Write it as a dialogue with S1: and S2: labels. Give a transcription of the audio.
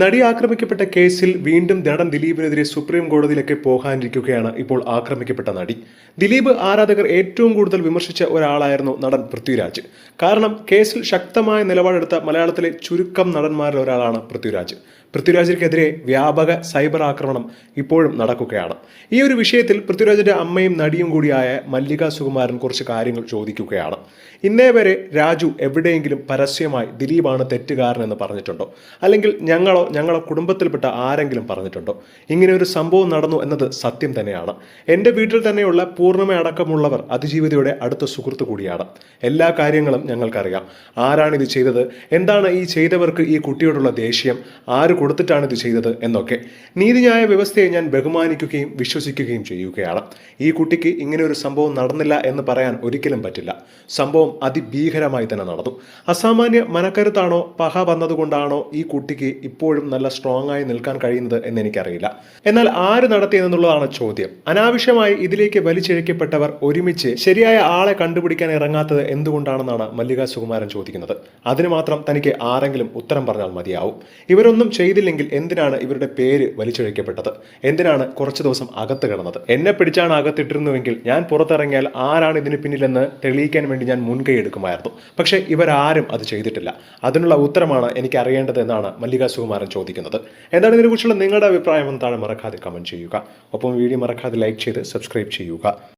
S1: നടി ആക്രമിക്കപ്പെട്ട കേസിൽ വീണ്ടും നടൻ ദിലീപിനെതിരെ സുപ്രീം കോടതിയിലേക്ക് പോകാനിരിക്കുകയാണ് ഇപ്പോൾ ആക്രമിക്കപ്പെട്ട നടി. ദിലീപ് ആരാധകർ ഏറ്റവും കൂടുതൽ വിമർശിച്ച ഒരാളായിരുന്നു നടൻ പൃഥ്വിരാജ്. കാരണം കേസിൽ ശക്തമായ നിലപാടെടുത്ത മലയാളത്തിലെ ചുരുക്കം നടന്മാരിൽ ഒരാളാണ് പൃഥ്വിരാജ്. പൃഥ്വിരാജിനെതിരെ വ്യാപക സൈബർ ആക്രമണം ഇപ്പോഴും നടക്കുകയാണ്. ഈ ഒരു വിഷയത്തിൽ പൃഥ്വിരാജിന്റെ അമ്മയും നടിയും കൂടിയായ മല്ലിക സുകുമാരൻ കുറച്ച് കാര്യങ്ങൾ ചോദിക്കുകയാണ്. ഇന്നേ വരെ രാജു എവിടെയെങ്കിലും പരസ്യമായി ദിലീപാണ് തെറ്റുകാരനെന്ന് പറഞ്ഞിട്ടുണ്ടോ? അല്ലെങ്കിൽ ഞങ്ങളെ കുടുംബത്തിൽപ്പെട്ട ആരെങ്കിലും പറഞ്ഞിട്ടുണ്ടോ? ഇങ്ങനെ ഒരു സംഭവം നടന്നു എന്നത് സത്യം തന്നെയാണ്. എൻ്റെ വീട്ടിൽ തന്നെയുള്ള പൂർണ്ണിമ അടക്കമുള്ളവർ അതിജീവിതയുടെ അടുത്ത സുഹൃത്ത് കൂടിയാണ്. എല്ലാ കാര്യങ്ങളും ഞങ്ങൾക്കറിയാം. ആരാണിത് ചെയ്തത്, എന്താണ് ഈ ചെയ്തവർക്ക് ഈ കുട്ടിയോടുള്ള ദേഷ്യം, ആര് കൊടുത്തിട്ടാണ് ഇത് ചെയ്തത് എന്നൊക്കെ. നീതിന്യായ വ്യവസ്ഥയെ ഞാൻ ബഹുമാനിക്കുകയും വിശ്വസിക്കുകയും ചെയ്യുകയാണ്. ഈ കുട്ടിക്ക് ഇങ്ങനെ ഒരു സംഭവം നടന്നില്ല എന്ന് പറയാൻ ഒരിക്കലും പറ്റില്ല. സംഭവം അതിഭീകരമായി തന്നെ നടന്നു. അസാമാന്യ മനക്കരുത്താണോ പക വന്നതുകൊണ്ടാണോ ഈ കുട്ടിക്ക് ഇപ്പോഴും നല്ല സ്ട്രോങ് ആയി നിൽക്കാൻ കഴിയുന്നത് എന്ന് എനിക്കറിയില്ല. എന്നാൽ ആര് നടത്തിയെന്നുള്ളതാണ് ചോദ്യം. അനാവശ്യമായി ഇതിലേക്ക് വലിച്ചിഴക്കപ്പെട്ടവർ ഒരുമിച്ച് ശരിയായ ആളെ കണ്ടുപിടിക്കാൻ ഇറങ്ങാത്തത് എന്തുകൊണ്ടാണെന്നാണ് മല്ലിക സുകുമാരൻ ചോദിക്കുന്നത്. അതിന് മാത്രം തനിക്ക് ആരെങ്കിലും ഉത്തരം പറഞ്ഞാൽ മതിയാവും. ഇവരൊന്നും ചെയ്തില്ലെങ്കിൽ എന്തിനാണ് ഇവരുടെ പേര് വലിച്ചിഴക്കപ്പെട്ടത്? എന്തിനാണ് കുറച്ചു ദിവസം അകത്ത് കിടന്നത്? എന്നെ പിടിച്ചാണ് അകത്തിട്ടിരുന്നുവെങ്കിൽ ഞാൻ പുറത്തിറങ്ങിയാൽ ആരാണ് ഇതിന് പിന്നിലെന്ന് തെളിയിക്കാൻ വേണ്ടി ഞാൻ മുൻകൈ എടുക്കുമായിരുന്നു. പക്ഷേ ഇവരാരും അത് ചെയ്തിട്ടില്ല. അതിനുള്ള ഉത്തരമാണ് എനിക്ക് അറിയേണ്ടത് എന്നാണ് മല്ലിക സുകുമാരൻ ചോദിക്കുന്നത്. എന്താണ് ഇതിനെക്കുറിച്ചുള്ള നിങ്ങളുടെ അഭിപ്രായം? താഴെ മറക്കാതെ കമന്റ് ചെയ്യുക. ഒപ്പം വീഡിയോ മറക്കാതെ ലൈക്ക് ചെയ്ത് സബ്സ്ക്രൈബ് ചെയ്യുക.